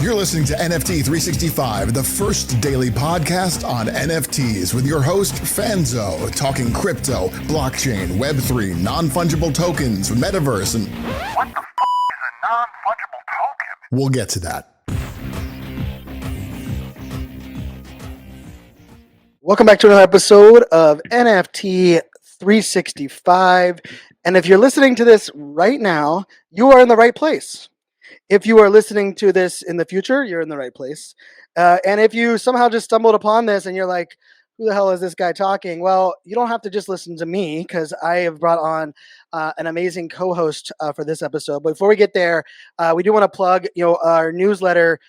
You're listening to NFT 365, the first daily podcast on NFTs with your host, Fanzo, talking crypto, blockchain, Web3, non-fungible tokens, metaverse, and... What the f*** is a non-fungible token? We'll get to that. Welcome back to another episode of NFT 365. And if you're listening to this right now, you are in the right place. If you are listening to this in the future, you're in the right place. And if you somehow just stumbled upon this and you're like, who the hell is this guy talking? Well, you don't have to just listen to me because I have brought on an amazing co-host for this episode. But before we get there, we do want to plug, our newsletter.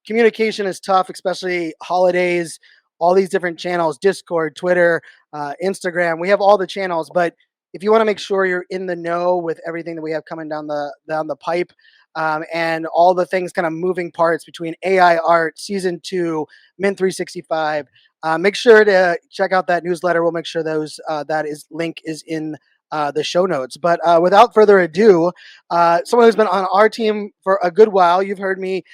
Communication is tough, especially holidays, all these different channels, Discord, Twitter, Instagram. We have all the channels, but if you want to make sure you're in the know with everything that we have coming down the pipe, and all the things kind of moving parts between AI art, season 2, Mint 365. Make sure to check out that newsletter. We'll make sure link is in the show notes. But without further ado, someone who's been on our team for a good while, you've heard me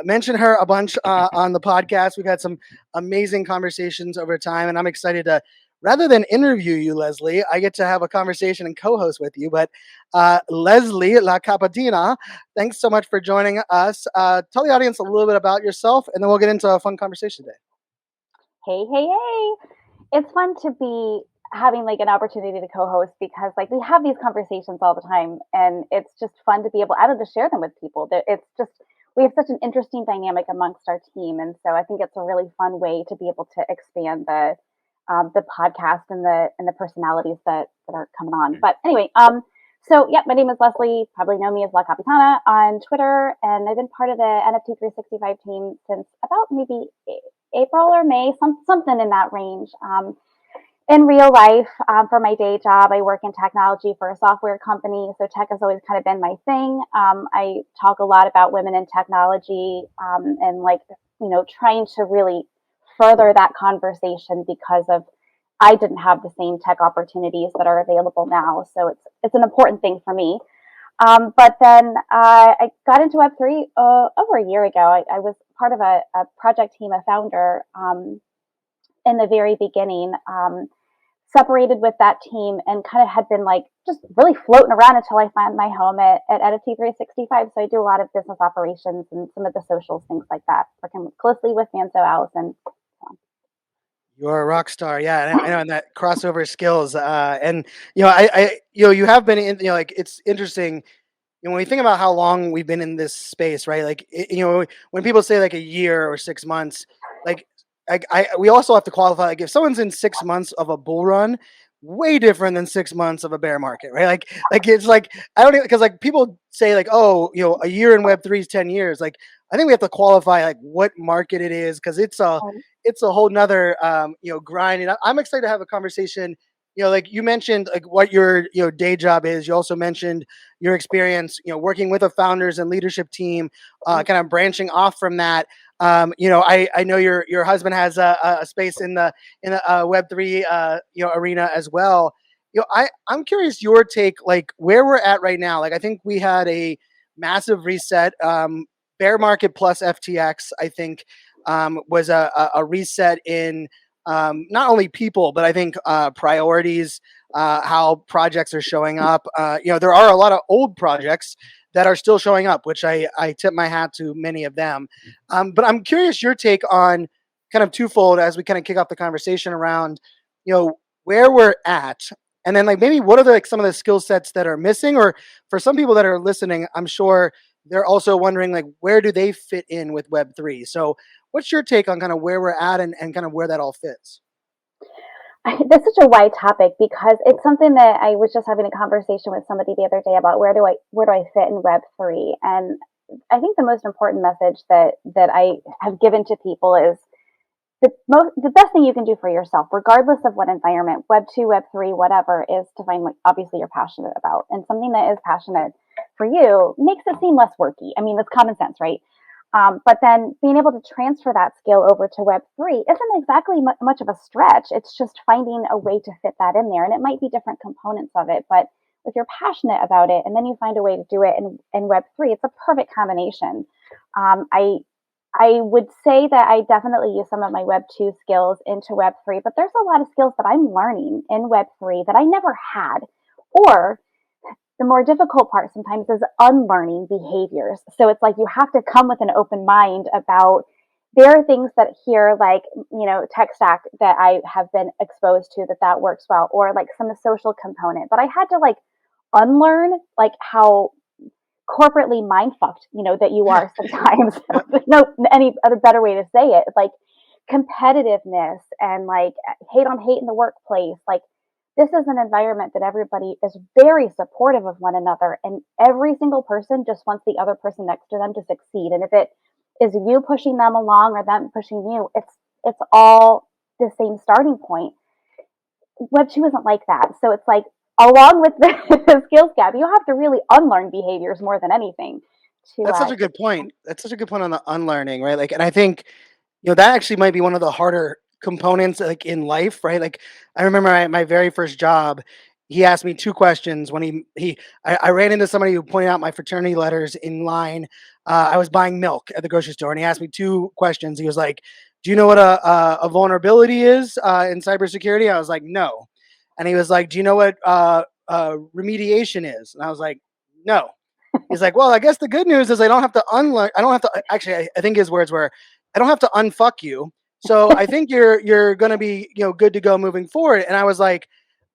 mention her a bunch on the podcast. We've had some amazing conversations over time, and I'm excited to, rather than interview you, Leslie, I get to have a conversation and co-host with you. But Leslie La Capatina, thanks so much for joining us. Tell the audience a little bit about yourself, and then we'll get into a fun conversation today. Hey. It's fun to be having like an opportunity to co-host because like we have these conversations all the time, and it's just fun to be able to share them with people. It's just, we have such an interesting dynamic amongst our team. And so I think it's a really fun way to be able to expand the podcast and the personalities that are coming on. But anyway, my name is Leslie. Probably know me as La Capitana on Twitter, and I've been part of the NFT 365 team since about maybe April or May, something in that range. In real life, for my day job, I work in technology for a software company, so tech has always kind of been my thing. I talk a lot about women in technology, and trying to really further that conversation because of I didn't have the same tech opportunities that are available now. So it's an important thing for me. But then I got into Web3 over a year ago. I was part of a project team, a founder in the very beginning, separated with that team and kind of had been like just really floating around until I found my home at NFT 365. So I do a lot of business operations and some of the socials, things like that, working closely with Fanzo, Allison. You're a rock star, yeah. I know, and that crossover skills, and you have been in. It's interesting. When we think about how long we've been in this space, right? Like, when people say like a year or 6 months, like, we also have to qualify. Like, if someone's in 6 months of a bull run, way different than 6 months of a bear market, right? Like it's like I don't because like people say like, oh, a year in Web3 is 10 years. Like, I think we have to qualify like what market it is because it's a whole nother grind. And I'm excited to have a conversation. Like you mentioned, like what your day job is. You also mentioned your experience, working with a founders and leadership team, kind of branching off from that. I know your husband has a space in the Web3 arena as well. I'm curious your take, like where we're at right now. Like I think we had a massive reset. Bear market plus FTX, I think, was a reset in not only people, but I think priorities, how projects are showing up. There are a lot of old projects that are still showing up, which I tip my hat to many of them. But I'm curious your take on kind of twofold as we kind of kick off the conversation around, where we're at. And then like maybe what are some of the skill sets that are missing, or for some people that are listening, I'm sure they're also wondering like where do they fit in with Web3. So what's your take on kind of where we're at and kind of where that all fits? That's such a wide topic because it's something that I was just having a conversation with somebody the other day about where do I fit in Web3. And I think the most important message that I have given to people is the best thing you can do for yourself, regardless of what environment, Web2, Web3, whatever, is to find what obviously you're passionate about. And something that is passionate for you makes it seem less worky. I mean, that's common sense, right? But then being able to transfer that skill over to Web3 isn't exactly much of a stretch. It's just finding a way to fit that in there. And it might be different components of it, but if you're passionate about it and then you find a way to do it in Web3, it's a perfect combination. I would say that I definitely use some of my Web2 skills into Web3, but there's a lot of skills that I'm learning in Web3 that I never had. Or the more difficult part sometimes is unlearning behaviors. So it's like you have to come with an open mind about there are things that here, like, tech stack that I have been exposed to that works well, or like some social component. But I had to like unlearn like how corporately mind fucked, that you are sometimes. Yeah. There's no any other better way to say it. It's like competitiveness and like hate on hate in the workplace. Like this is an environment that everybody is very supportive of one another, and every single person just wants the other person next to them to succeed. And if it is you pushing them along or them pushing you, it's all the same starting point. Web2 isn't like that. So it's like, along with the skills gap, you have to really unlearn behaviors more than anything. That's such a good point. That's such a good point on the unlearning, right? Like, and I think, that actually might be one of the harder components, like in life, right? Like, I remember my very first job. He asked me two questions when I ran into somebody who pointed out my fraternity letters in line. I was buying milk at the grocery store, and he asked me two questions. He was like, "Do you know what a vulnerability is in cybersecurity?" I was like, "No," and he was like, "Do you know what remediation is?" And I was like, "No." He's like, "Well, I guess the good news is I don't have to unlearn. I don't have to actually. I think his words were, I don't have to unfuck you. So I think you're gonna be good to go moving forward." And I was like,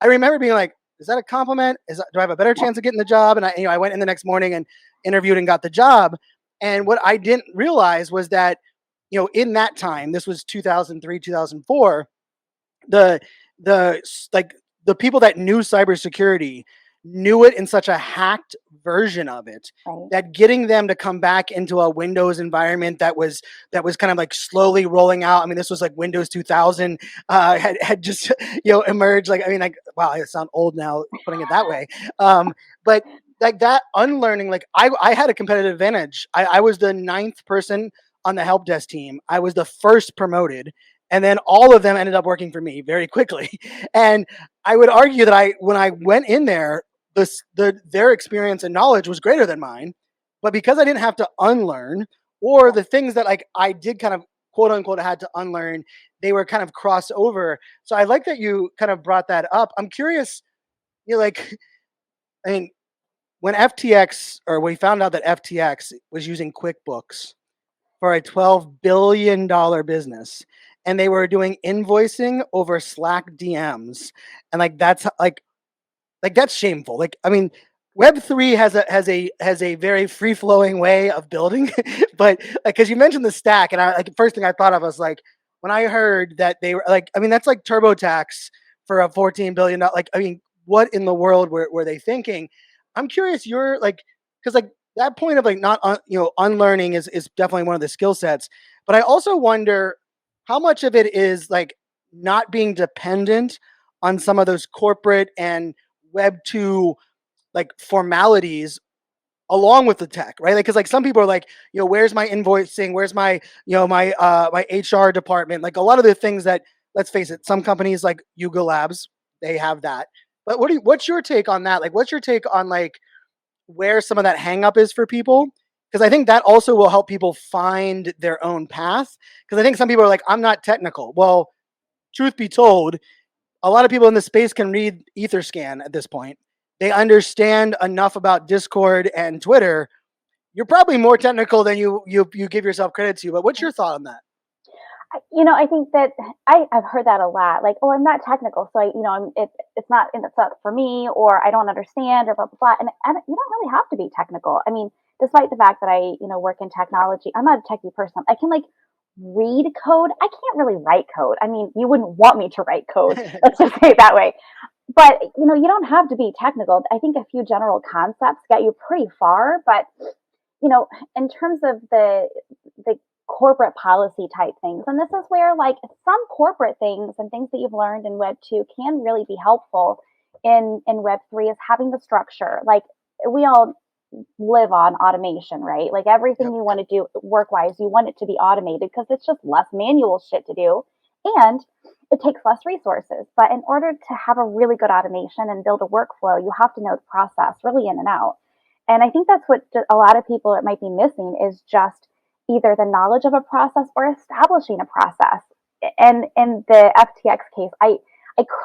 I remember being like, "Is that a compliment? Do I have a better chance of getting the job?" And I went in the next morning and interviewed and got the job. And what I didn't realize was that in that time, this was 2003, 2004, the like the people that knew cybersecurity knew it in such a hacked version of it Right. that getting them to come back into a Windows environment that was kind of like slowly rolling out. I mean, this was like Windows 2000 had just emerged. Like, I mean, like, wow, I sound old now putting it that way. But like that unlearning, like I had a competitive advantage. I was the ninth person on the help desk team. I was the first promoted, and then all of them ended up working for me very quickly. And I would argue that when I went in there, their experience and knowledge was greater than mine, but because I didn't have to unlearn, or the things that like I did kind of quote unquote had to unlearn, they were kind of crossover. So I like that you kind of brought that up. I'm curious, like, I mean, when FTX, or we found out that FTX was using QuickBooks for a $12 billion business, and they were doing invoicing over Slack DMs, and like that's shameful. Like, I mean, Web3 has a very free flowing way of building, but like, because you mentioned the stack, and I like the first thing I thought of was like when I heard that they were like, I mean, that's like TurboTax for a $14 billion. Like, I mean, what in the world were they thinking? I'm curious. You're like, because like that point of like not unlearning is definitely one of the skill sets, but I also wonder how much of it is like not being dependent on some of those corporate and Web2 like formalities along with the tech, right? Like, because like some people are like, where's my invoicing? Where's my, my HR department? Like a lot of the things that, let's face it, some companies like Yuga Labs, they have that. But what's your take on that? Like, what's your take on like where some of that hang up is for people? Because I think that also will help people find their own path. Because I think some people are like, I'm not technical. Well, truth be told, a lot of people in the space can read Etherscan at this point. They understand enough about Discord and Twitter. You're probably more technical than you give yourself credit to. But what's your thought on that? I think that I've heard that a lot. Like, oh, I'm not technical, so it's not for me, or I don't understand, or blah blah blah. And you don't really have to be technical. I mean, despite the fact that I work in technology, I'm not a techie person. I can like read code. I can't really write code. I mean, you wouldn't want me to write code. Let's just say it that way. But you don't have to be technical. I think a few general concepts get you pretty far. But in terms of the corporate policy type things, and this is where like some corporate things and things that you've learned in Web 2 can really be helpful in Web 3 is having the structure. Like we all live on automation, right? Like everything Yep. you want to do work wise, you want it to be automated because it's just less manual shit to do. And it takes less resources. But in order to have a really good automation and build a workflow, you have to know the process really in and out. And I think that's what a lot of people might be missing is just either the knowledge of a process or establishing a process. And in the FTX case, I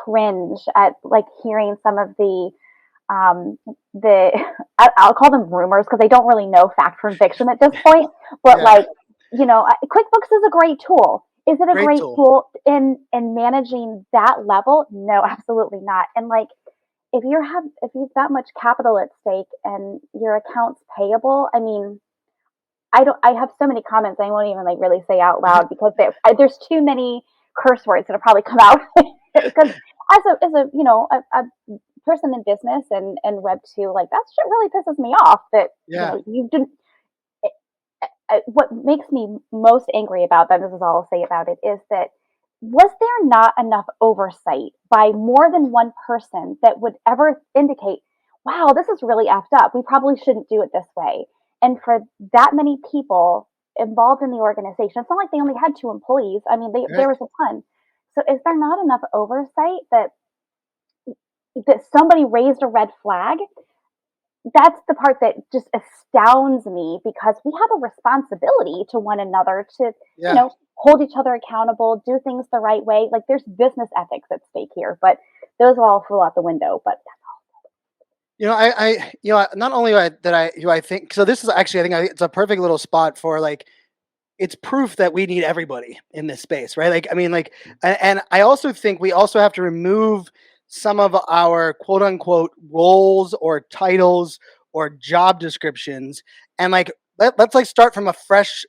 cringe at like hearing some of the I'll call them rumors because I don't really know fact from fiction at this point. But Yeah. like, QuickBooks is a great tool. Is it a Great great tool. tool in managing that level? No, absolutely not. And like, if you've that much capital at stake and your accounts payable, I mean, I have so many comments I won't even like really say out loud because there's too many curse words that have probably come out because as a person in business and Web 2, like that shit really pisses me off that Yeah. you didn't. What makes me most angry about that, this is all I'll say about it, is that was there not enough oversight by more than one person that would ever indicate, wow, this is really effed up. We probably shouldn't do it this way. And for that many people involved in the organization, it's not like they only had 2 employees. I mean, Right. there was a ton. So is there not enough oversight that somebody raised a red flag? That's the part that just astounds me because we have a responsibility to one another to, Yeah. hold each other accountable, do things the right way. Like there's business ethics at stake here, but those all flew out the window. But Not only do I think so. This is actually, I think it's a perfect little spot for like, it's proof that we need everybody in this space, right? Like, I mean, like, and I also think we also have to remove some of our quote unquote roles or titles or job descriptions, and like let's like start from a fresh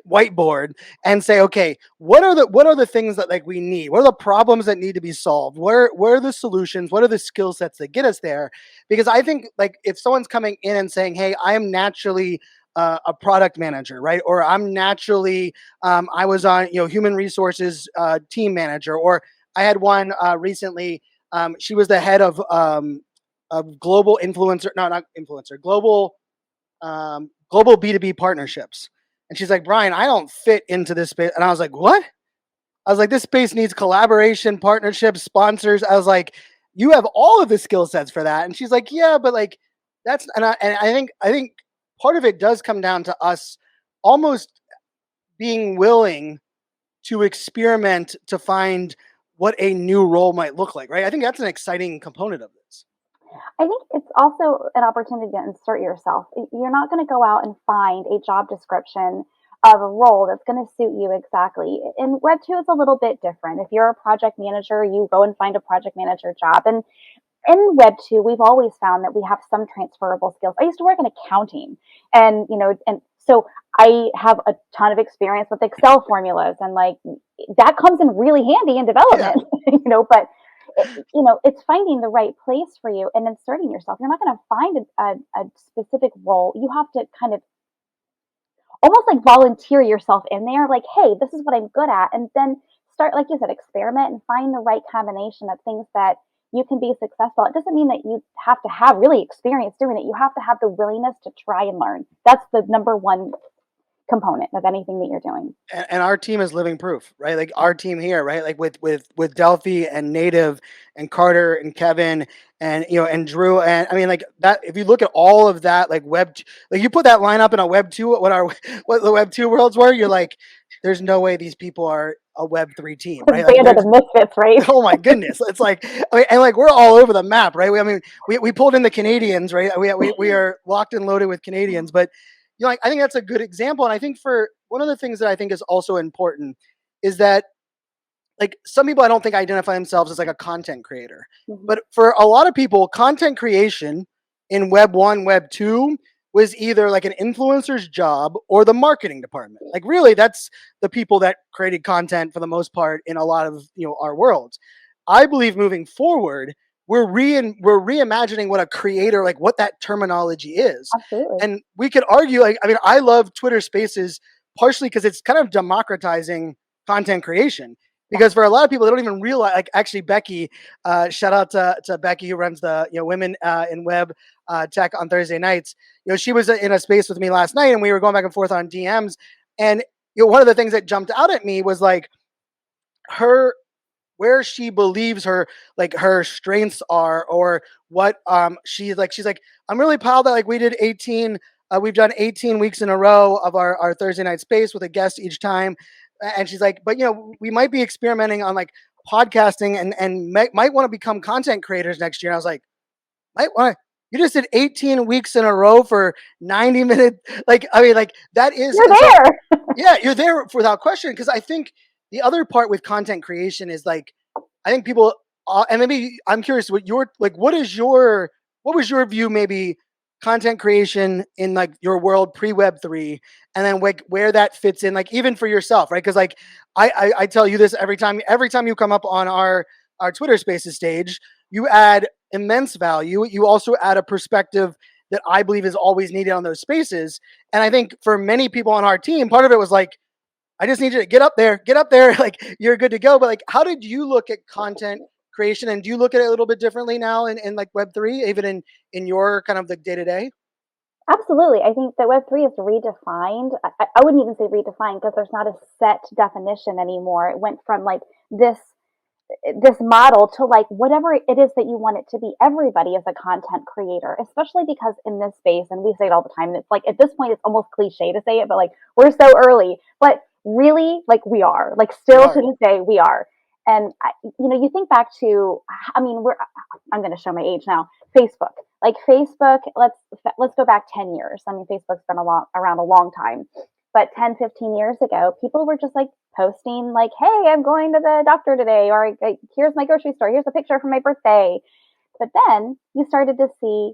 whiteboard and say, okay, what are the things that like we need? What are the problems that need to be solved? Where are the solutions? What are the skill sets that get us there? Because I think like if someone's coming in and saying, hey, I am naturally a product manager, right? Or I'm naturally, I was on, human resources team manager, or I had one recently. She was the head of global influencer, no, not influencer, global B2B partnerships. And she's like, Brian, I don't fit into this space. And I was like, what? I was like, this space needs collaboration, partnerships, sponsors. I was like, you have all of the skill sets for that. And she's like, yeah, but like that's, and I think part of it does come down to us almost being willing to experiment to find what a new role might look like, right? I think that's an exciting component of this. I think it's also an opportunity to insert yourself. You're not going to go out and find a job description of a role that's going to suit you exactly. In Web 2, it's a little bit different. If you're a project manager, you go and find a project manager job. And in Web 2, we've always found that we have some transferable skills. I used to work in accounting, and so I have a ton of experience with Excel formulas, and like that comes in really handy in development. Yeah. But it's finding the right place for you and inserting yourself. You're not going to find a specific role. You have to kind of almost like volunteer yourself in there, like, hey, this is what I'm good at, and then start, like you said, experiment and find the right combination of things that you can be successful. It doesn't mean that you have to have really experience doing it. You have to have the willingness to try and learn. That's the number one component of anything that you're doing. And our team is living proof, right? Like our team here, right? Like with Delphi and Native and Carter and Kevin and and Drew, and I mean like that. If you look at all of that, like like you put that line up in a Web 2, what the Web 2 worlds were, you're like, there's no way these people are a Web 3 team, right? Like, Band of the Misfits, right? oh my goodness, it's like, and like we're all over the map, right? We pulled in the Canadians, right? We are locked and loaded with Canadians, but like I think that's a good example, and I think for one of the things that I think is also important is that like some people I don't think identify themselves as like a content creator, but for a lot of people, content creation in Web 1, Web 2 was either like an influencer's job or the marketing department. Like really, that's the people that created content for the most part in a lot of our worlds. I believe moving forward, we're reimagining what a creator, like what that terminology is. Absolutely. And we could argue, like, I mean, I love Twitter Spaces partially because it's kind of democratizing content creation. Because for a lot of people, they don't even realize. Like, actually, Becky, shout out to Becky who runs the Women in Web Tech on Thursday nights. She was in a space with me last night, and we were going back and forth on DMs. And one of the things that jumped out at me was like, her where she believes her strengths are, or what she's like I'm really proud that like we did 18 we've done 18 weeks in a row of our Thursday night space with a guest each time. And she's like, but we might be experimenting on like podcasting and might want to become content creators next year. And I was like, might want you just did 18 weeks in a row for 90 minutes. Like, I mean, like that is, You're so, there. yeah, you're there without question. Because I think the other part with content creation is like, I think people, and maybe I'm curious what what was your view, maybe content creation in like your world pre Web3, and then like where that fits in, like even for yourself, right? Because like I tell you this every time you come up on our Twitter Spaces stage, you add immense value. You also add a perspective that I believe is always needed on those spaces. And I think for many people on our team, part of it was like, I just need you to get up there, like you're good to go. But like, how did you look at content creation, and do you look at it a little bit differently now in like Web3, even in your kind of the day to day? Absolutely. I think that Web3 is redefined. I wouldn't even say redefined because there's not a set definition anymore. It went from like this model to like whatever it is that you want it to be. Everybody is a content creator, especially because in this space, and we say it all the time, and it's like at this point it's almost cliche to say it, but like we're so early, but really like we are, like still to this day we are. And you think back to, I mean, I'm going to show my age now. Facebook, like Facebook, let's go back 10 years. I mean, Facebook's been around a long time, but 10, 15 years ago, people were just like posting like, hey, I'm going to the doctor today, or here's my grocery store, here's a picture from my birthday. But then you started to see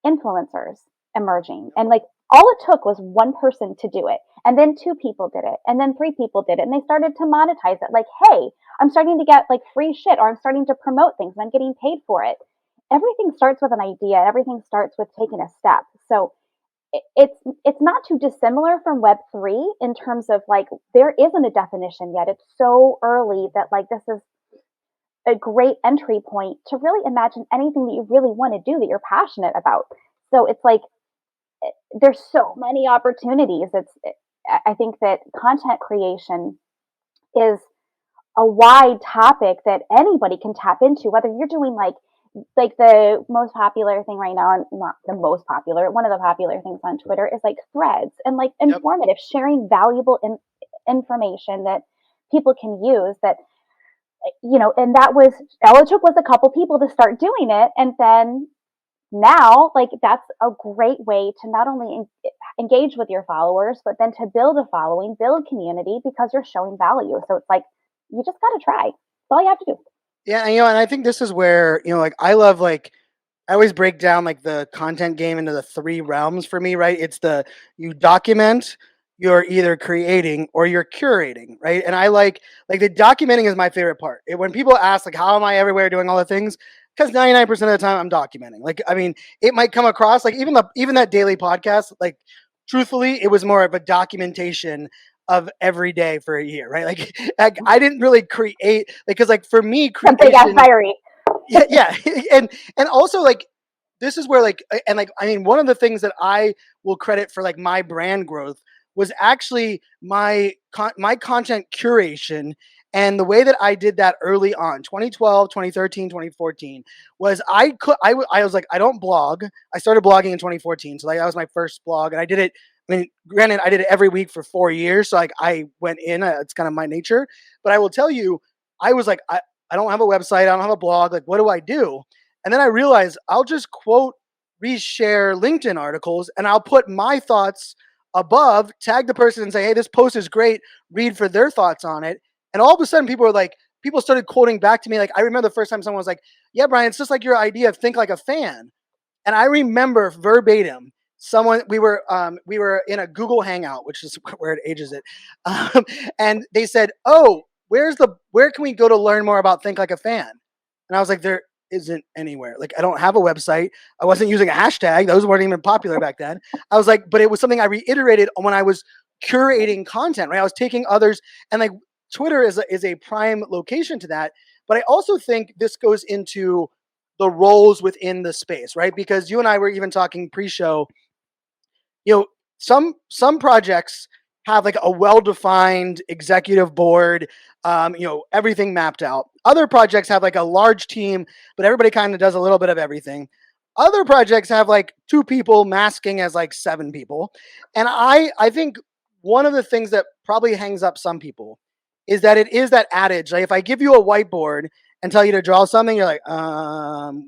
influencers emerging, and like all it took was one person to do it, and then two people did it, and then three people did it, and they started to monetize it. Like, hey, I'm starting to get like free shit, or I'm starting to promote things and I'm getting paid for it. Everything starts with an idea. Everything starts with taking a step. So it's not too dissimilar from Web3 in terms of like there isn't a definition yet. It's so early that like this is a great entry point to really imagine anything that you really want to do that you're passionate about. So it's like there's so many opportunities. I think that content creation is a wide topic that anybody can tap into, whether you're doing like the most popular thing right now, and not the most popular, one of the popular things on Twitter is like threads and like informative, sharing valuable information that people can use. That and that was all it took was a couple people to start doing it, and then now like that's a great way to not only engage with your followers, but then to build a following, build community, because you're showing value. So it's like you just got to try. That's all you have to do. Yeah, and I think this is where like I love, like I always break down like the content game into the three realms for me, right? It's you document, you're either creating, or you're curating, right? And I like the documenting is my favorite part. When people ask like how am I everywhere doing all the things, because 99% of the time I'm documenting. Like, I mean, it might come across like even that daily podcast, like truthfully, it was more of a documentation of every day for a year, right? Like I didn't really create, because like for me Something got creation, fiery. yeah, and also like this is where like, and like I mean, one of the things that I will credit for like my brand growth was actually my content curation. And the way that I did that early on, 2012, 2013, 2014, was I was like, I don't blog. I started blogging in 2014. So like that was my first blog. And I did it, I mean, granted, I did it every week for 4 years. So like I went in, it's kind of my nature. But I will tell you, I was like, I don't have a website. I don't have a blog. Like, what do I do? And then I realized I'll just quote, reshare LinkedIn articles, and I'll put my thoughts above, tag the person and say, hey, this post is great. Read for their thoughts on it. And all of a sudden people started quoting back to me. Like, I remember the first time someone was like, yeah, Brian, it's just like your idea of think like a fan. And I remember verbatim, we were in a Google Hangout, which is where it ages it. And they said, oh, where can we go to learn more about think like a fan? And I was like, there isn't anywhere. Like, I don't have a website. I wasn't using a hashtag. Those weren't even popular back then. I was like, but it was something I reiterated when I was curating content, right? I was taking others, and like Twitter is a prime location to that. But I also think this goes into the roles within the space, right? Because you and I were even talking pre-show, some projects have like a well-defined executive board, everything mapped out. Other projects have like a large team, but everybody kind of does a little bit of everything. Other projects have like 2 people masking as like 7 people. And I think one of the things that probably hangs up some people is that it is that adage. Like if I give you a whiteboard and tell you to draw something, you're like,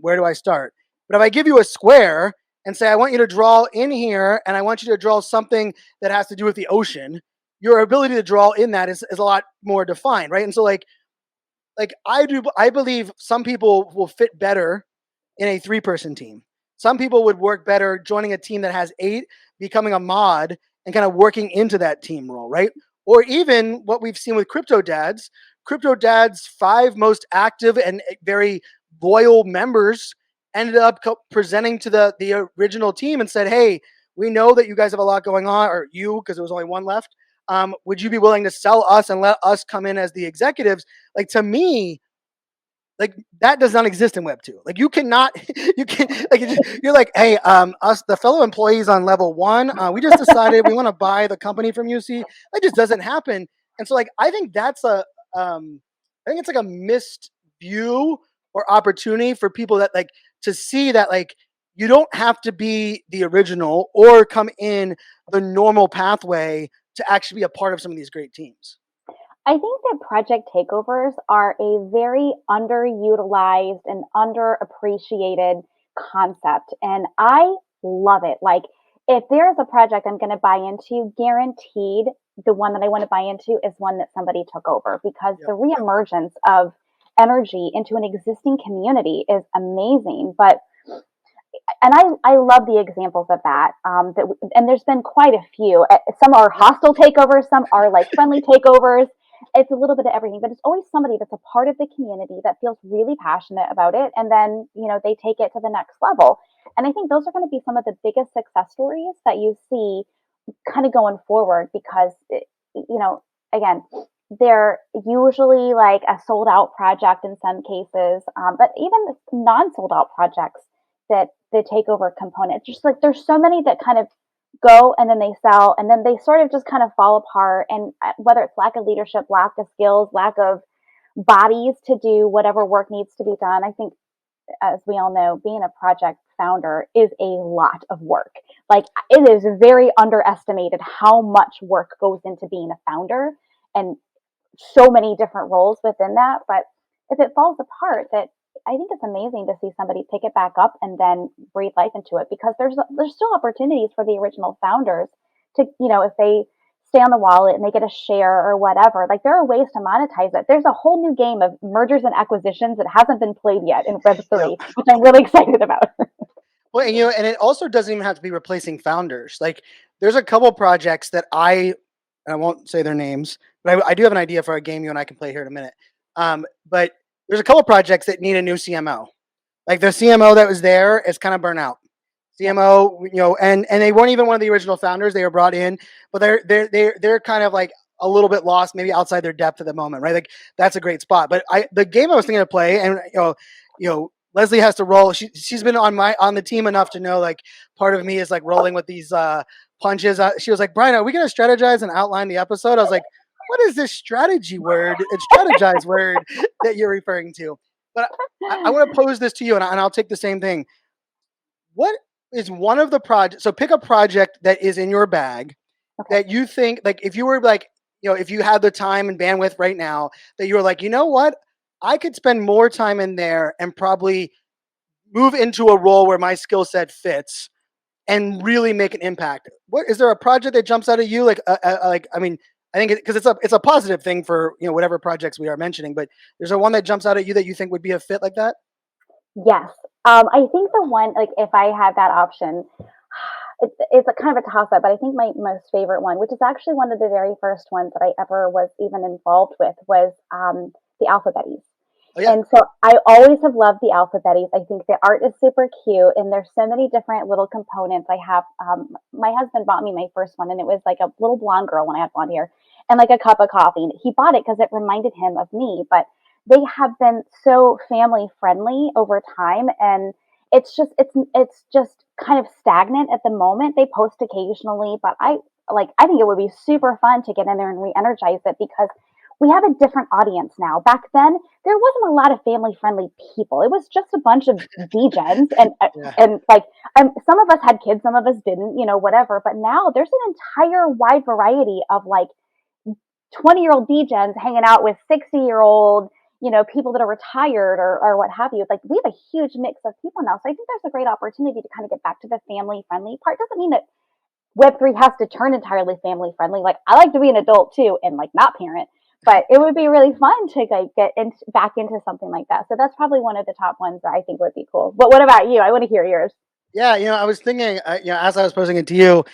where do I start? But if I give you a square and say, I want you to draw in here and I want you to draw something that has to do with the ocean, your ability to draw in that is a lot more defined, right? And so like I believe some people will fit better in a 3-person team. Some people would work better joining a team that has 8, becoming a mod and kind of working into that team role, right? Or even what we've seen with Crypto Dad's 5 most active and very loyal members ended up presenting to the original team and said, "Hey, we know that you guys have a lot going on, or you, because there was only one left. Would you be willing to sell us and let us come in as the executives?" Like to me, like that does not exist in Web 2. Like you cannot, you can like you're like, hey, us the fellow employees on level 1, we just decided we want to buy the company from UC. That just doesn't happen. And so like I think that's I think it's like a missed view or opportunity for people that like to see that like you don't have to be the original or come in the normal pathway to actually be a part of some of these great teams. I think that project takeovers are a very underutilized and underappreciated concept. And I love it. Like, if there's a project I'm going to buy into, guaranteed the one that I want to buy into is one that somebody took over, because the reemergence of energy into an existing community is amazing. But and I love the examples of that. And there's been quite a few. Some are hostile takeovers, some are like friendly takeovers. It's a little bit of everything, but it's always somebody that's a part of the community that feels really passionate about it, and then they take it to the next level. And I think those are going to be some of the biggest success stories that you see kind of going forward, because again, they're usually like a sold out project in some cases, but even non sold out projects, that the takeover component, just like there's so many that kind of go and then they sell and then they sort of just kind of fall apart. And whether it's lack of leadership, lack of skills, lack of bodies to do whatever work needs to be done, I think, as we all know, being a project founder is a lot of work. Like, it is very underestimated how much work goes into being a founder, and so many different roles within that. But if it falls apart, that I think it's amazing to see somebody pick it back up and then breathe life into it, because there's still opportunities for the original founders to, if they stay on the wallet and they get a share or whatever, like there are ways to monetize it. There's a whole new game of mergers and acquisitions that hasn't been played yet in Web3, which I'm really excited about. Well, and it also doesn't even have to be replacing founders. Like there's a couple projects that I won't say their names, but I do have an idea for a game you and I can play here in a minute. But there's a couple projects that need a new CMO. Like the CMO that was there is kind of burnt out. CMO, and they weren't even one of the original founders. They were brought in, but they're kind of like a little bit lost, maybe outside their depth at the moment, right? Like that's a great spot. But the game I was thinking of play, and Leslie has to roll. She's been on the team enough to know, like, part of me is like rolling with these punches. She was like, Brian, are we going to strategize and outline the episode? I was like, what is this strategy word and strategize word that you're referring to? But I want to pose this to you, and I'll take the same thing. What is one of the projects? So pick a project that is in your bag that you think, like, if you were like, if you had the time and bandwidth right now, that you were like, you know what? I could spend more time in there and probably move into a role where my skill set fits and really make an impact. What is there a project that jumps out at you? Like, I mean, I think because it's a positive thing for whatever projects we are mentioning. But there's a one that jumps out at you that you think would be a fit like that. Yes. I think the one, like, if I had that option, it's a kind of a toss up, but I think my most favorite one, which is actually one of the very first ones that I ever was even involved with, was the Alphabetties. Oh, yeah. And so I always have loved the Alphabetties. I think the art is super cute, and there's so many different little components. I have, my husband bought me my first one, and it was like a little blonde girl when I had blonde hair, and like a cup of coffee. And he bought it because it reminded him of me, but they have been so family friendly over time, and it's just kind of stagnant at the moment. They post occasionally, but I like, I think it would be super fun to get in there and re-energize it, because we have a different audience now. Back then, there wasn't a lot of family-friendly people. It was just a bunch of degens, Yeah. and like, some of us had kids, some of us didn't, whatever. But now there's an entire wide variety of like 20-year-old degens hanging out with 60-year-old, people that are retired, or what have you. Like, we have a huge mix of people now. So I think there's a great opportunity to kind of get back to the family-friendly part. Doesn't mean that Web3 has to turn entirely family-friendly. Like, I like to be an adult too, and like not parent. But it would be really fun to like get back into something like that. So that's probably one of the top ones that I think would be cool. But what about you? I want to hear yours. Yeah, I was thinking, as I was posing it to you,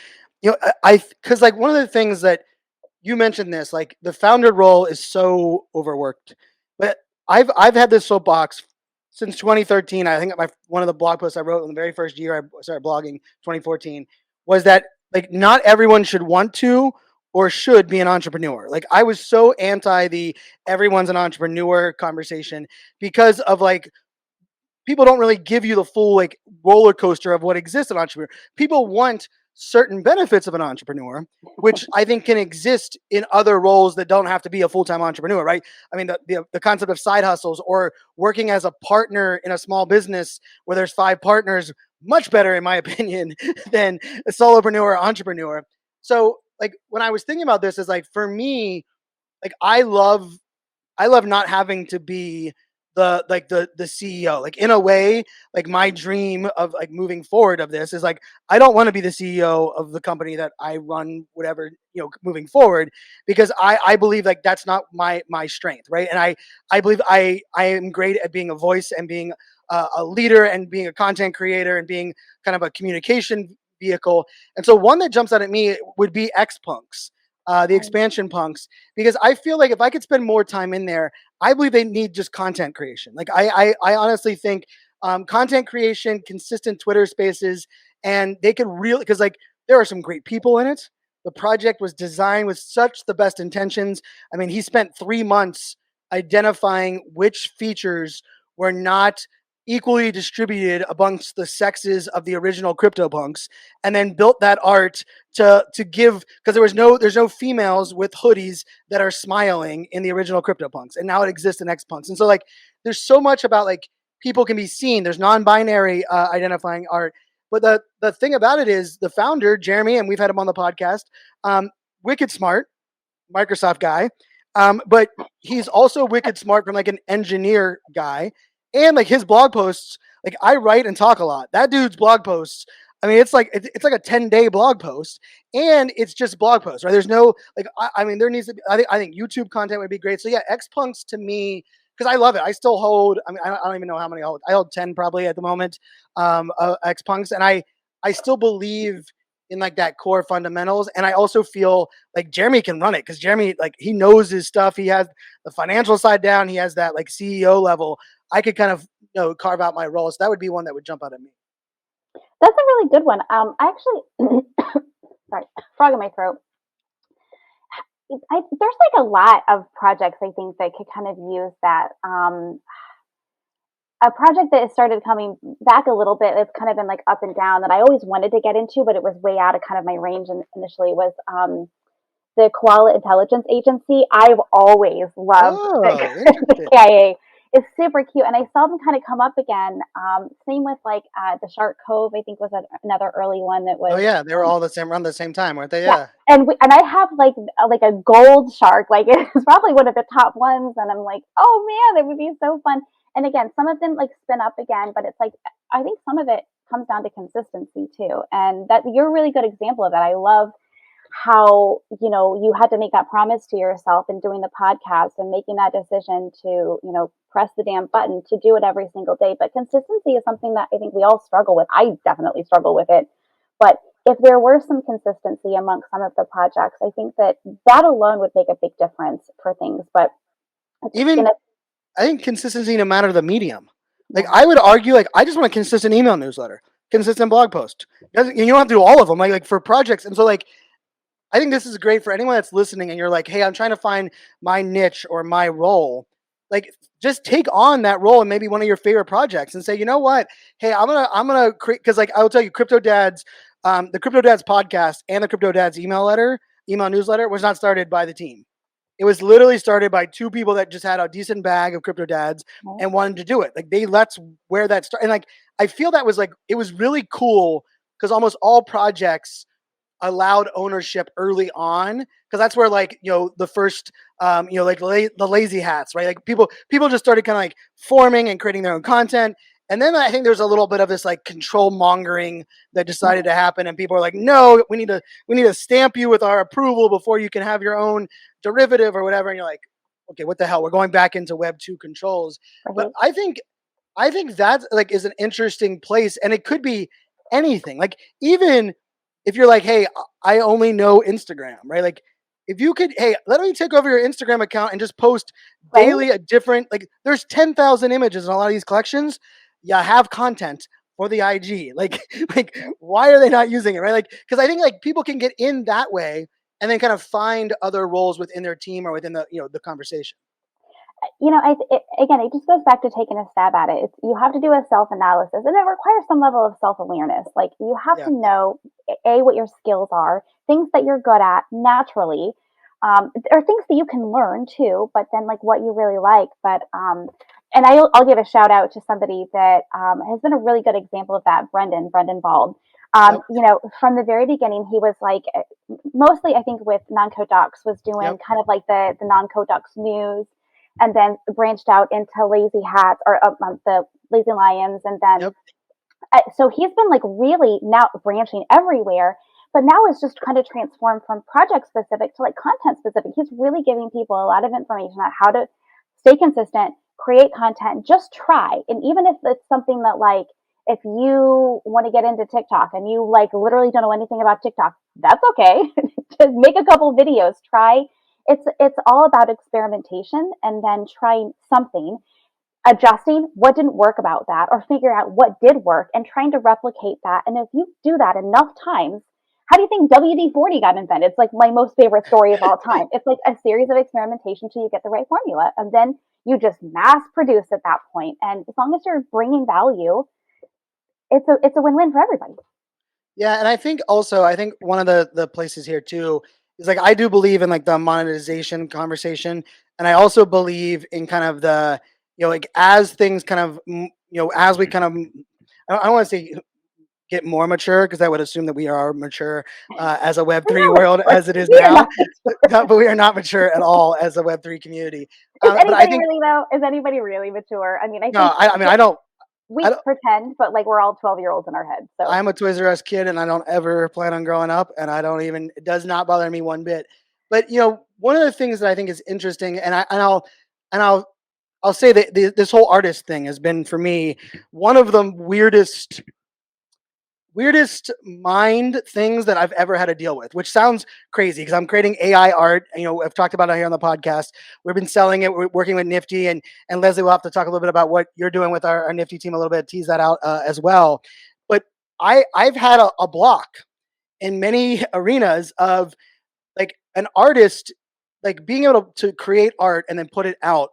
because like one of the things that you mentioned this, like the founder role is so overworked. But I've had this soapbox since 2013. I think one of the blog posts I wrote in the very first year I started blogging, 2014, was that like not everyone should want to or should be an entrepreneur. Like I was so anti the everyone's an entrepreneur conversation because of like people don't really give you the full like roller coaster of what exists in entrepreneur. People want certain benefits of an entrepreneur, which I think can exist in other roles that don't have to be a full-time entrepreneur, right? I mean, the concept of side hustles or working as a partner in a small business where there's 5 partners, much better in my opinion than a solopreneur or entrepreneur. So like when I was thinking about this is like for me, like I love not having to be the CEO. Like in a way, like my dream of like moving forward of this is like I don't want to be the CEO of the company that I run, whatever, moving forward, because I believe like that's not my strength, right? And I believe I am great at being a voice and being a leader and being a content creator and being kind of a communication vehicle. And so one that jumps out at me would be X Punks, the expansion punks, because I feel like if I could spend more time in there, I believe they need just content creation. Like I honestly think content creation, consistent Twitter spaces, and they could really, because like there are some great people in it. The project was designed with such the best intentions. I mean, he spent 3 months identifying which features were not equally distributed amongst the sexes of the original CryptoPunks, and then built that art to give, because there's no females with hoodies that are smiling in the original CryptoPunks, and now it exists in Xpunks. And so like there's so much about like people can be seen. There's non-binary identifying art. But the thing about it is the founder, Jeremy, and we've had him on the podcast, wicked smart, Microsoft guy. But he's also wicked smart from like an engineer guy. And like his blog posts, like I write and talk a lot. That dude's blog posts, I mean, it's like a 10-day blog post, and it's just blog posts, right? There's no like I mean, there needs to be. I think YouTube content would be great. So yeah, X Punks to me, because I love it. I still hold. I mean, I don't even know how many I hold. I hold 10 probably at the moment. X Punks, and I still believe in like that core fundamentals, and I also feel like Jeremy can run it because Jeremy, like, he knows his stuff. He has the financial side down. He has that like CEO level. I could kind of carve out my role. So that would be one that would jump out at me. That's a really good one. I actually, sorry, frog in my throat. There's like a lot of projects I think that could kind of use that. A project that has started coming back a little bit, it's kind of been like up and down, that I always wanted to get into, but it was way out of kind of my range initially, was the Koala Intelligence Agency. I've always loved the KIA. It's super cute, and I saw them kind of come up again. Same with like the Shark Cove, I think was another early one that was. Oh yeah, they were all around the same time, weren't they? Yeah. And I have like a gold shark, like it's probably one of the top ones, and I'm like, oh man, that would be so fun. And again, some of them like spin up again, but it's like I think some of it comes down to consistency too, and that you're a really good example of that. I love how you had to make that promise to yourself in doing the podcast and making that decision to press the damn button to do it every single day. But consistency is something that I think we all struggle with. I definitely struggle with it, but if there were some consistency amongst some of the projects, I think that alone would make a big difference for things. But even I think consistency, no matter the medium. Like I would argue, like I just want a consistent email newsletter, consistent blog post. You don't have to do all of them, like for projects. And so like I think this is great for anyone that's listening and you're like, hey, I'm trying to find my niche or my role. Like just take on that role in maybe one of your favorite projects and say, you know what? Hey, I'm gonna create, because like I will tell you, Crypto Dads, the Crypto Dads podcast and the Crypto Dads email newsletter was not started by the team. It was literally started by two people that just had a decent bag of Crypto Dads Right. and wanted to do it. Like that's where that started. And like I feel that was like it was really cool because almost all projects allowed ownership early on because that's where like the first like the lazy hats, right? Like people just started kind of like forming and creating their own content. And then I think there's a little bit of this like control mongering that decided to happen, and people are like, no, we need to stamp you with our approval before you can have your own derivative or whatever. And you're like, okay, what the hell? We're going back into Web 2 controls. But I think that like is an interesting place, and it could be anything. Like even if you're like, hey, I only know Instagram, right? Like if you could, hey, let me take over your Instagram account and just post daily a different, like there's 10,000 images in a lot of these collections. Yeah, have content for the IG. Like why are they not using it, right? Like because I think like people can get in that way and then kind of find other roles within their team or within the the conversation. Again, it just goes back to taking a stab at it. You have to do a self-analysis, and it requires some level of self-awareness. Like you have to know what your skills are, things that you're good at naturally, or things that you can learn too. But then like what you really like. But and I'll give a shout out to somebody that has been a really good example of that, Brendan Bald. From the very beginning, he was like mostly I think with non-code docs was doing kind of like the non-code docs news. And then branched out into Lazy Hats or the Lazy Lions. And then, so he's been like really now branching everywhere, but now it's just kind of transformed from project specific to like content specific. He's really giving people a lot of information on how to stay consistent, create content, just try. And even if it's something that like, if you want to get into TikTok and you like literally don't know anything about TikTok, that's okay. Just make a couple videos, try. It's all about experimentation and then trying something, adjusting what didn't work about that, or figure out what did work and trying to replicate that. And if you do that enough times, how do you think WD-40 got invented? It's like my most favorite story of all time. It's like a series of experimentation till you get the right formula, and then you just mass produce at that point. And as long as you're bringing value, it's a win-win for everybody. Yeah, and I think one of the places here too is like I do believe in like the monetization conversation, and I also believe in kind of the like as things kind of as we kind of I don't want to say get more mature because I would assume that we are mature as a Web3 world as it is now, but we are not mature at all as a Web3 community. But I think really though, is anybody really mature? I mean, I think I don't. We pretend, but like we're all 12-year-olds in our heads. So I'm a Toys R Us kid, and I don't ever plan on growing up, and it does not bother me one bit. But one of the things that I think is interesting, and I'll say that this whole artist thing has been for me one of the weirdest mind things that I've ever had to deal with, which sounds crazy because I'm creating AI art. I've talked about it here on the podcast. We've been selling it. We're working with Nifty, and Leslie will have to talk a little bit about what you're doing with our Nifty team a little bit, tease that out as well. But I've had a block in many arenas of like an artist, like being able to create art and then put it out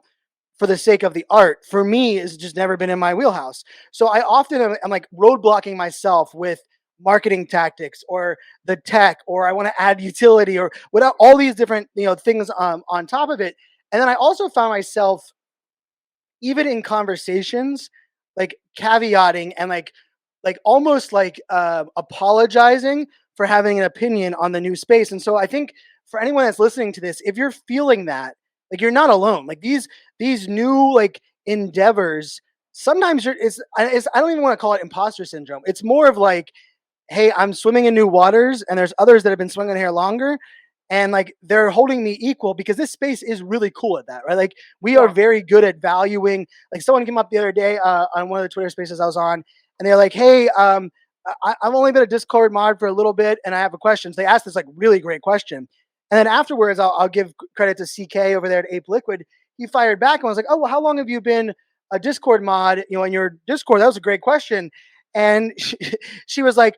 for the sake of the art, for me, has just never been in my wheelhouse. So I often I'm like roadblocking myself with marketing tactics or the tech, or I want to add utility or without all these different things on top of it. And then I also found myself even in conversations like caveating and like almost like apologizing for having an opinion on the new space. And so I think for anyone that's listening to this, if you're feeling that, like you're not alone. Like these new like endeavors, sometimes I don't even want to call it imposter syndrome. It's more of like, hey, I'm swimming in new waters, and there's others that have been swimming here longer, and like they're holding me equal because this space is really cool at that, right? Like we are very good at valuing. Like someone came up the other day on one of the Twitter spaces I was on, and they're like, hey, I've only been a Discord mod for a little bit, and I have a question. So they asked this like really great question. And then afterwards, I'll give credit to CK over there at Ape Liquid. He fired back and was like, "Oh, well, how long have you been a Discord mod? In your Discord, that was a great question." And she was like,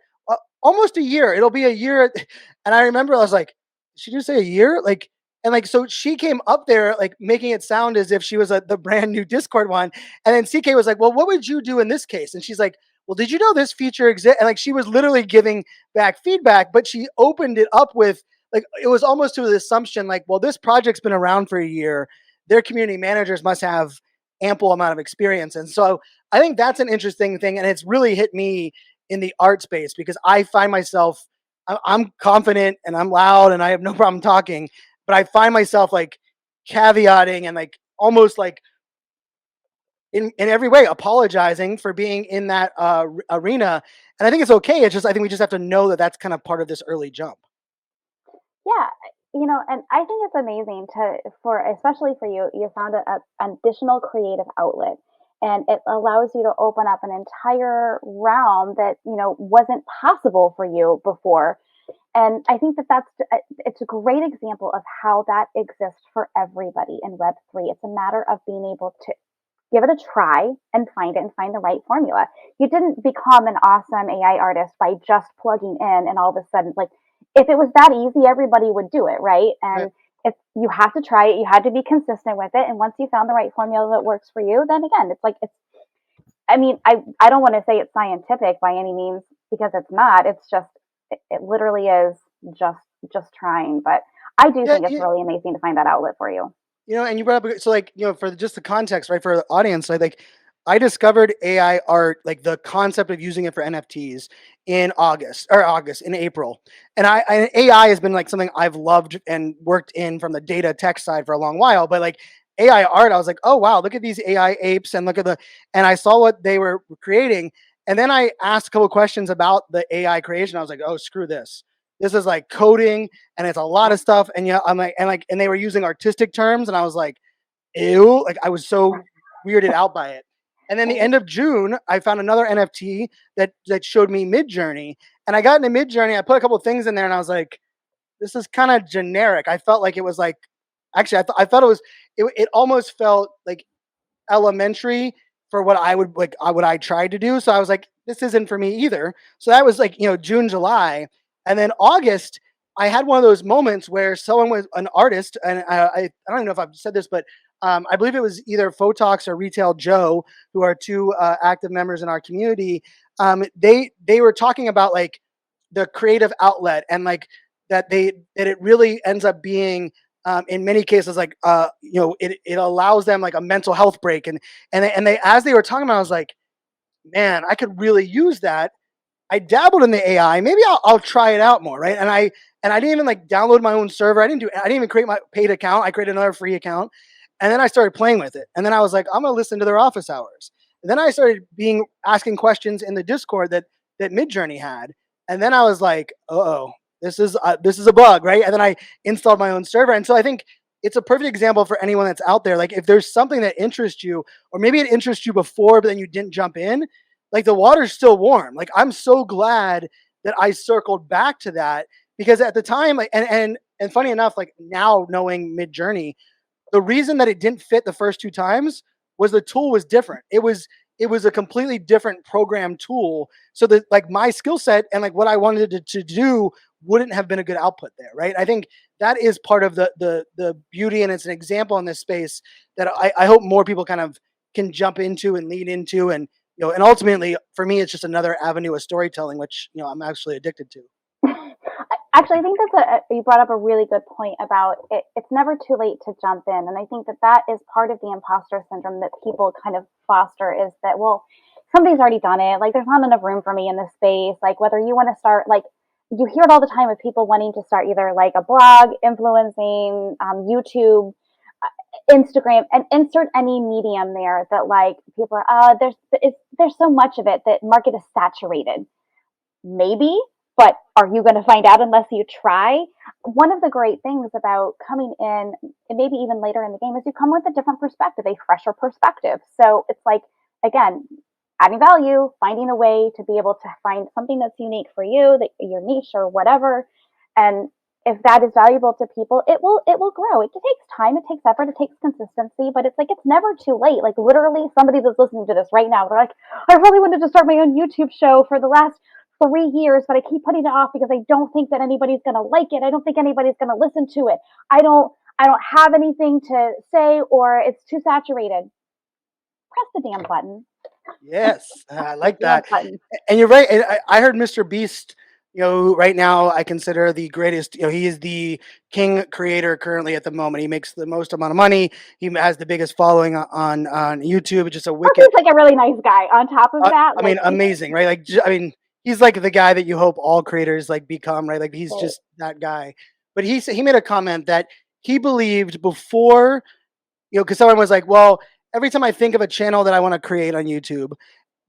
"Almost a year. It'll be a year." And I remember I was like, "Did she just say a year?" Like, and like so she came up there like making it sound as if she was the brand new Discord one. And then CK was like, "Well, what would you do in this case?" And she's like, well, did you know this feature exists? And like she was literally giving back feedback, but she opened it up with like it was almost to the assumption like, well, this project's been around for a year. Their community managers must have ample amount of experience. And so I think that's an interesting thing. And it's really hit me in the art space because I find myself, I'm confident and I'm loud and I have no problem talking, but I find myself like caveating and like almost like in every way apologizing for being in that arena. And I think it's okay. It's just, I think we just have to know that that's kind of part of this early jump. Yeah, and I think it's amazing for especially for you, you found an additional creative outlet, and it allows you to open up an entire realm that wasn't possible for you before. And I think that it's a great example of how that exists for everybody in Web3. It's a matter of being able to give it a try and find it and find the right formula. You didn't become an awesome AI artist by just plugging in and all of a sudden, like, if it was that easy, everybody would do it, right? Right. And if you have to try it, you had to be consistent with it. And once you found the right formula that works for you, then again, I mean, I don't want to say it's scientific by any means because it's not. It's just, it literally is just trying. But I do Yeah, think it's really amazing to find that outlet for you. and you brought up so like for just the context, right, for the audience, like I discovered AI art, like the concept of using it for NFTs in in April, and AI has been like something I've loved and worked in from the data tech side for a long while, but like AI art, I was like, oh wow, look at these AI apes and look at and I saw what they were creating, and then I asked a couple questions about the AI creation. I was like, oh screw this. This is like coding and it's a lot of stuff. And yeah, I'm like, and they were using artistic terms, and I was like, ew, like I was so weirded out by it. And then the Right. end of June, I found another NFT that showed me Mid-Journey, and I got into Mid-Journey. I put a couple of things in there, and I was like, this is kind of generic. I felt like it was like, actually, I thought it was, it almost felt like elementary for what I would like what I tried to do. So I was like, this isn't for me either. So that was like, June, July. And then August, I had one of those moments where someone was an artist, and I don't even know if I've said this, but I believe it was either Photox or Retail Joe, who are two active members in our community. They were talking about like the creative outlet and like that it really ends up being in many cases like it allows them like a mental health break, and they as they were talking about, I was like, man, I could really use that. I dabbled in the AI. Maybe I'll try it out more, right? And I didn't even like download my own server. I didn't even create my paid account. I created another free account, and then I started playing with it. And then I was like, I'm gonna listen to their office hours. And then I started asking questions in the Discord that Midjourney had. And then I was like, oh, this is a bug, right? And then I installed my own server. And so I think it's a perfect example for anyone that's out there. Like if there's something that interests you, or maybe it interests you before, but then you didn't jump in, like the water's still warm. Like I'm so glad that I circled back to that because at the time, like, and funny enough, like now knowing Mid-Journey, the reason that it didn't fit the first two times was the tool was different. It was a completely different program tool. So that like my skill set and like what I wanted to do wouldn't have been a good output there, right? I think that is part of the beauty, and it's an example in this space that I hope more people kind of can jump into and lean into, and and ultimately for me it's just another avenue of storytelling, which I'm actually addicted to. Actually, I think you brought up a really good point about it. It's never too late to jump in, and I think that is part of the imposter syndrome that people kind of foster. Is that, well, somebody's already done it. Like, there's not enough room for me in this space. Like, whether you want to start, like, you hear it all the time of people wanting to start either like a blog, influencing, YouTube, Instagram, and insert any medium there that like people are. There's so much of it that market is saturated. Maybe, but are you going to find out unless you try? One of the great things about coming in, and maybe even later in the game, is you come with a different perspective, a fresher perspective. So it's like, again, adding value, finding a way to be able to find something that's unique for you, that your niche or whatever. And if that is valuable to people, it will grow. It takes time, it takes effort, it takes consistency, but it's like it's never too late. Like literally somebody that's listening to this right now, they're like, I really wanted to start my own YouTube show for the last 3 years, but I keep putting it off because I don't think that anybody's gonna like it. I don't think anybody's gonna listen to it. I don't have anything to say, or it's too saturated. Press the damn button. Yes, I Like like love that. buttons. And you're right. And I heard Mr. Beast, who right now I consider the greatest. He is the king creator currently at the moment. He makes the most amount of money. He has the biggest following on YouTube. Just a Plus, wicked. he's like a really nice guy. On top of that, I like mean, amazing, right? Like, I mean, he's like the guy that you hope all creators like become, right? Like, he's right. just that guy. But he made a comment that he believed before, because someone was like, well, every time I think of a channel that I want to create on YouTube,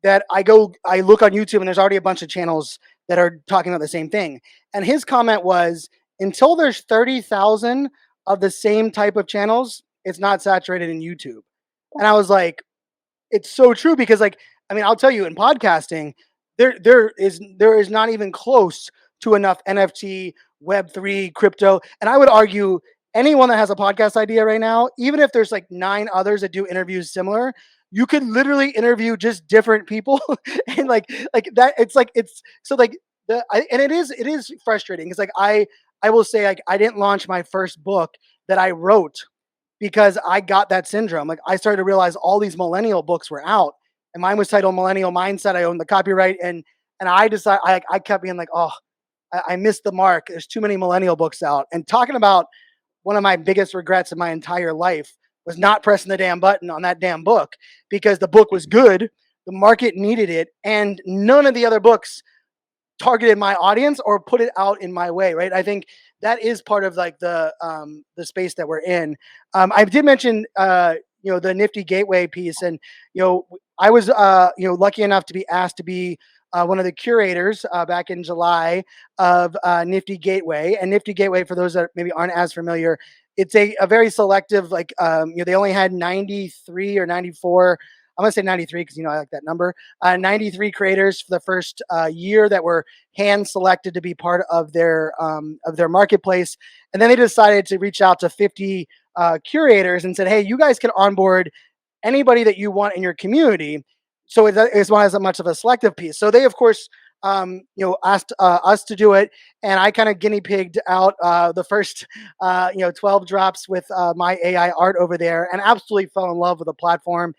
that I look on YouTube and there's already a bunch of channels that are talking about the same thing. And his comment was, until there's 30,000 of the same type of channels, it's not saturated in YouTube. And I was like, it's so true because, like, I mean, I'll tell you, in podcasting, there is not even close to enough NFT, Web3, crypto, and I would argue anyone that has a podcast idea right now, even if there's like 9 others that do interviews similar, you could literally interview just different people, and like that. It's like it's so like and it is frustrating because, like, I will say, like, I didn't launch my first book that I wrote because I got that syndrome. Like, I started to realize all these millennial books were out, and mine was titled Millennial Mindset. I owned the copyright, and I decided I kept being like, oh, I missed the mark. There's too many millennial books out. And talking about one of my biggest regrets in my entire life was not pressing the damn button on that damn book because the book was good, the market needed it, and none of the other books targeted my audience or put it out in my way, right? I think that is part of like the space that we're in. I did mention the Nifty Gateway piece, and I was lucky enough to be asked to be one of the curators back in July of Nifty Gateway. And Nifty Gateway, for those that maybe aren't as familiar, it's a very selective, like, they only had 93 or 94. I'm gonna say 93 because I like that number. 93 creators for the first year that were hand selected to be part of their marketplace, and then they decided to reach out to 50 curators and said, "Hey, you guys can onboard anybody that you want in your community." So it's not as much of a selective piece. So they, of course, asked us to do it, and I kind of guinea pigged out the first 12 drops with my AI art over there, and absolutely fell in love with the platform.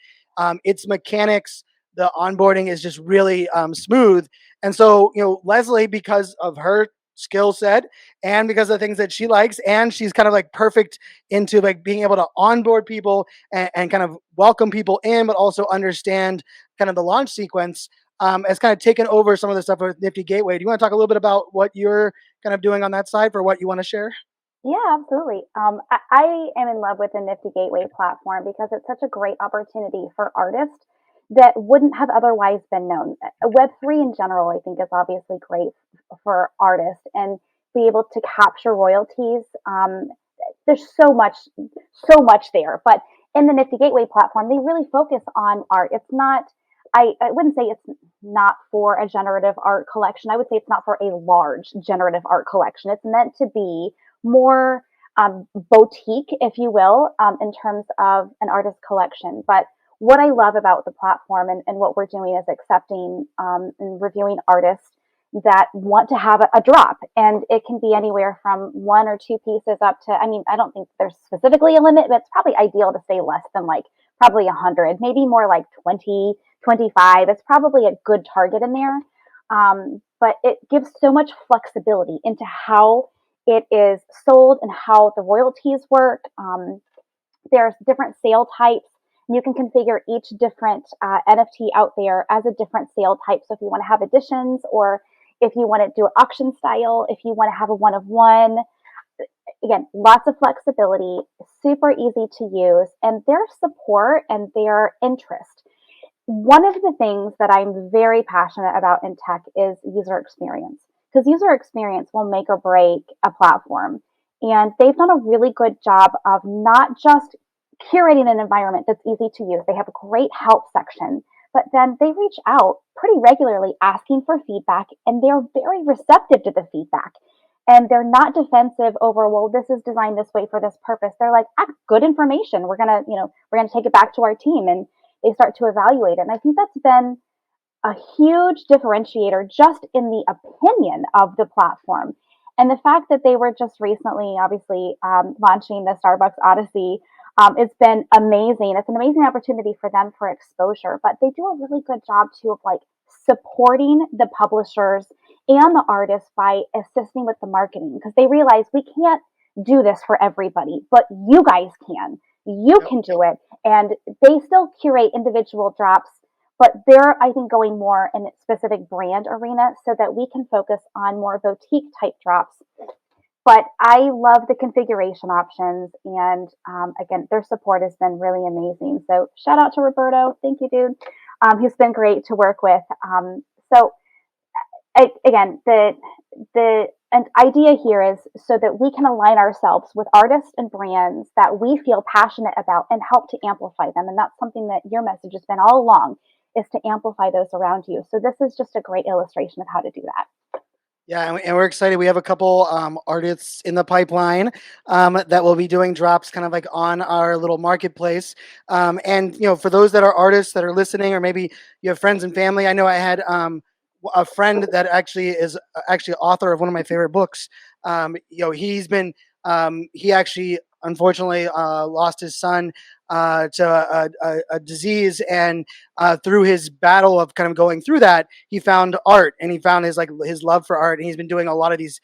Its mechanics, the onboarding is just really smooth. And so, Leslie, because of her skill set and because of the things that she likes, and she's kind of like perfect into like being able to onboard people and kind of welcome people in, but also understand kind of the launch sequence, has kind of taken over some of the stuff with Nifty Gateway. Do you want to talk a little bit about what you're kind of doing on that side for what you want to share? Yeah, absolutely. I am in love with the Nifty Gateway platform because it's such a great opportunity for artists that wouldn't have otherwise been known. Web3 in general, I think, is obviously great for artists and be able to capture royalties. There's so much there. But in the Nifty Gateway platform, they really focus on art. It's not, I wouldn't say it's not for a generative art collection. I would say it's not for a large generative art collection. It's meant to be more boutique, if you will, in terms of an artist collection. But what I love about the platform and what we're doing is accepting and reviewing artists that want to have a drop. And it can be anywhere from 1 or 2 pieces up to, I mean, I don't think there's specifically a limit, but it's probably ideal to say less than like probably 100, maybe more like 20, 25. It's probably a good target in there. But it gives so much flexibility into how it is sold and how the royalties work. There's different sale types. You can configure each different NFT out there as a different sale type. So if you want to have additions, or if you want to do an auction style, if you want to have a one of one, again, lots of flexibility, super easy to use, and their support and their interest. One of the things that I'm very passionate about in tech is user experience, because user experience will make or break a platform. And they've done a really good job of not just curating an environment that's easy to use. They have a great help section, but then they reach out pretty regularly asking for feedback, and they're very receptive to the feedback. And they're not defensive over, well, this is designed this way for this purpose. They're like, good information. We're gonna take it back to our team, and they start to evaluate it. And I think that's been a huge differentiator just in the opinion of the platform. And the fact that they were just recently, obviously, launching the Starbucks Odyssey It's been amazing. It's an amazing opportunity for them for exposure, but they do a really good job too of like supporting the publishers and the artists by assisting with the marketing because they realize we can't do this for everybody, but you guys can. You Yep. can do it. And they still curate individual drops, but they're, I think, going more in a specific brand arena so that we can focus on more boutique type drops. But I love the configuration options. And again, their support has been really amazing. So shout out to Roberto. Thank you, dude. He's been great to work with. So again, the an idea here is so that we can align ourselves with artists and brands that we feel passionate about and help to amplify them. And that's something that your message has been all along is to amplify those around you. So this is just a great illustration of how to do that. Yeah, and we're excited. We have a couple artists in the pipeline that will be doing drops kind of like on our little marketplace. And, for those that are artists that are listening, or maybe you have friends and family, I know I had a friend that actually is actually author of one of my favorite books. He actually unfortunately lost his son to a disease, and through his battle of kind of going through that, he found art, and he found his love for art, and he's been doing a lot of these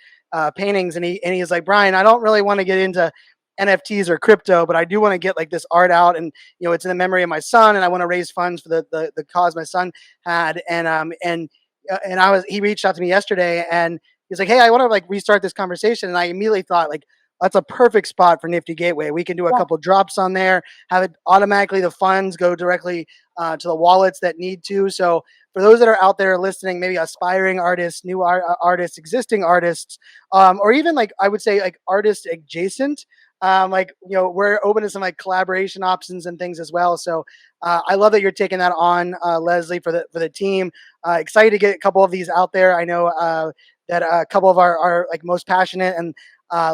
paintings, and he's like, Brian, I don't really want to get into NFTs or crypto, but I do want to get like this art out, and it's in the memory of my son, and I want to raise funds for the cause my son had, and he reached out to me yesterday, and he's like, hey, I want to like restart this conversation, and I immediately thought like, that's a perfect spot for Nifty Gateway. We can do a couple drops on there, have it automatically, the funds go directly to the wallets that need to. So for those that are out there listening, maybe aspiring artists, new artists, existing artists, or even like, I would say like artist adjacent, we're open to some like collaboration options and things as well. So I love that you're taking that on, Leslie, for the team. Excited to get a couple of these out there. I know that a couple of our like most passionate and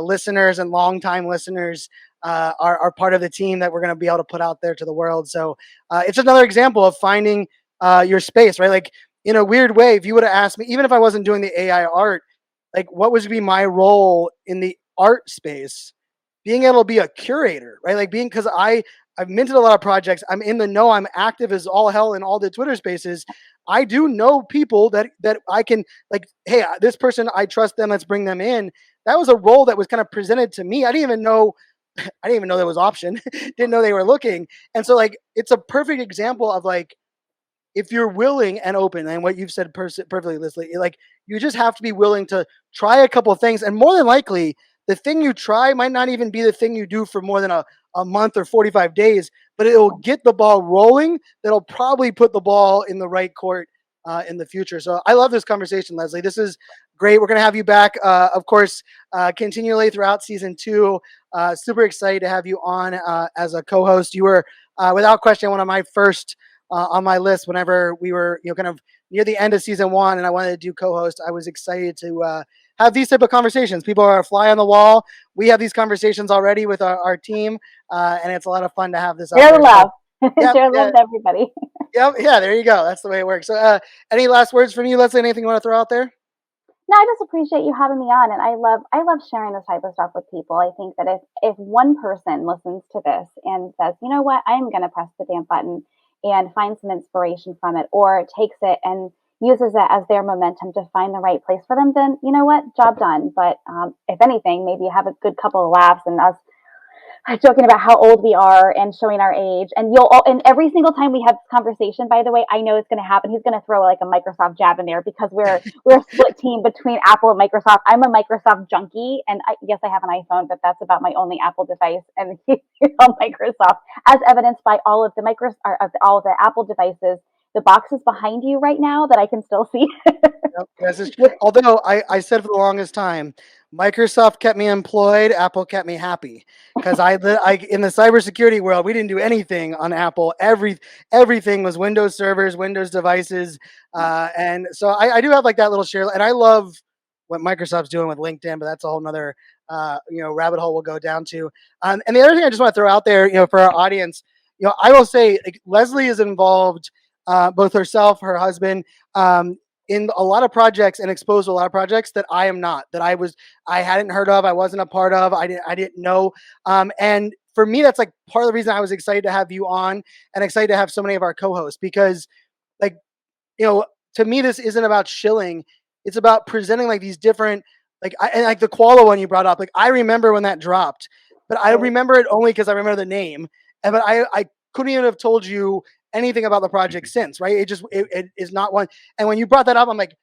listeners and longtime listeners are part of the team that we're going to be able to put out there to the world. So it's another example of finding your space, right? Like in a weird way, if you would have asked me, even if I wasn't doing the AI art, like what would be my role in the art space? Being able to be a curator, right? Like because I've minted a lot of projects. I'm in the know. I'm active as all hell in all the Twitter spaces. I do know people that I can like, hey, this person, I trust them. Let's bring them in. That was a role that was kind of presented to me. I didn't even know there was option. Didn't know they were looking. And so like, it's a perfect example of like, if you're willing and open, and what you've said perfectly, Leslie, like you just have to be willing to try a couple of things, and more than likely, the thing you try might not even be the thing you do for more than a month or 45 days, but it'll get the ball rolling. That'll probably put the ball in the right court in the future. So I love this conversation, Leslie. This is great. We're going to have you back, of course, continually throughout season 2. Super excited to have you on as a co-host. You were, without question, one of my first on my list whenever we were, kind of near the end of season 1, and I wanted to do co-host. I was excited to have these type of conversations. People are a fly on the wall. We have these conversations already with our team, and it's a lot of fun to have this. Share the love. Yep, Share love to everybody. Yep. Yeah, there you go. That's the way it works. So any last words from you, Leslie? Anything you want to throw out there? No, I just appreciate you having me on, and I love sharing this type of stuff with people. I think that if one person listens to this and says, you know what, I'm going to press the damn button and find some inspiration from it, or takes it and uses it as their momentum to find the right place for them, then you know what, job done. But if anything, maybe have a good couple of laughs and us joking about how old we are and showing our age. And and every single time we have this conversation, by the way, I know it's going to happen. He's going to throw like a Microsoft jab in there because we're a split team between Apple and Microsoft. I'm a Microsoft junkie, and yes, I have an iPhone, but that's about my only Apple device. And he's on Microsoft, as evidenced by all of the Apple devices. The boxes behind you right now that I can still see. Although I said for the longest time, Microsoft kept me employed, Apple kept me happy, because I in the cybersecurity world, we didn't do anything on Apple. Everything was Windows servers, Windows devices, and so I do have like that little share, and I love what Microsoft's doing with LinkedIn, but that's a whole nother rabbit hole we'll go down to. And the other thing I just want to throw out there, for our audience, I will say like, Leslie is involved, both herself, her husband. In a lot of projects and exposed to a lot of projects that I am not, that I hadn't heard of, I wasn't a part of, I didn't know. And for me, that's like part of the reason I was excited to have you on and excited to have so many of our co-hosts, because like, to me, this isn't about shilling. It's about presenting like these different, and like the koala one you brought up. Like I remember when that dropped, but I remember it only because I remember the name. But I couldn't even have told you anything about the project since, right? It is not one. And when you brought that up, I'm like,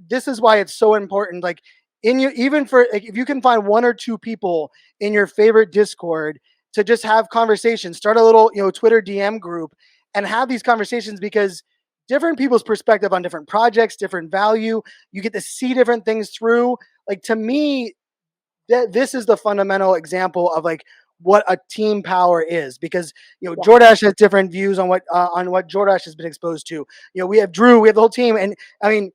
this is why it's so important. Like even for like, if you can find one or two people in your favorite Discord to just have conversations, start a little Twitter DM group and have these conversations, because different people's perspective on different projects, different value, you get to see different things through. Like to me, this is the fundamental example of like what a team power is, because Jordash has different views on what Jordash has been exposed to. We have Drew, we have the whole team, and I mean,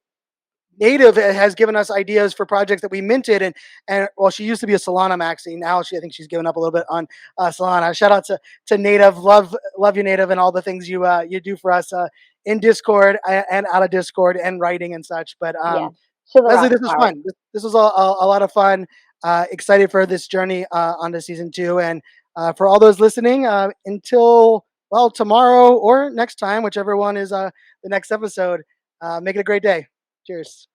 Native has given us ideas for projects that we minted, and well, she used to be a Solana maxi. Now I think she's given up a little bit on Solana. Shout out to Native, love you Native, and all the things you do for us in Discord and out of Discord and writing and such. But Leslie, this was fun. This was a lot of fun. Excited for this journey onto season 2, and for all those listening, until tomorrow or next time, whichever one is the next episode. Make it a great day. Cheers.